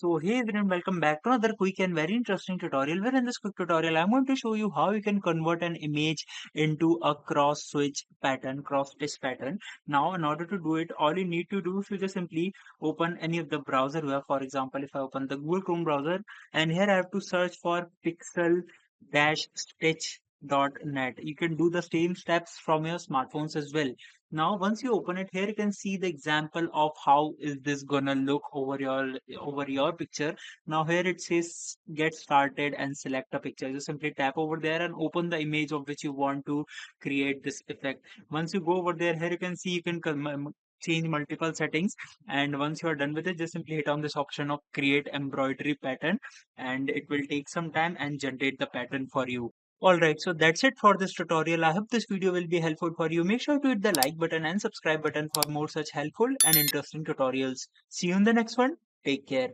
So hey everyone, welcome back to another quick and very interesting tutorial where in this quick tutorial I'm going to show you how you can convert an image into a cross switch pattern, cross stitch pattern. Now in order to do it, all you need to do is to just simply open any of the browser we have. For example, if I open the Google Chrome browser and here I have to search for pixel-stitch.net. You can do the same steps from your smartphones as well. Now once you open it, here you can see the example of how is this gonna look over your picture. Now here it says get started and select a picture. Just simply tap over there and open the image of which you want to create this effect. Once you go over there, here you can see you can change multiple settings, and once you are done with it, just simply hit on this option of create embroidery pattern, and it will take some time and generate the pattern for you. Alright, so that's it for this tutorial. I hope this video will be helpful for you. Make sure to hit the like button and subscribe button for more such helpful and interesting tutorials. See you in the next one. Take care.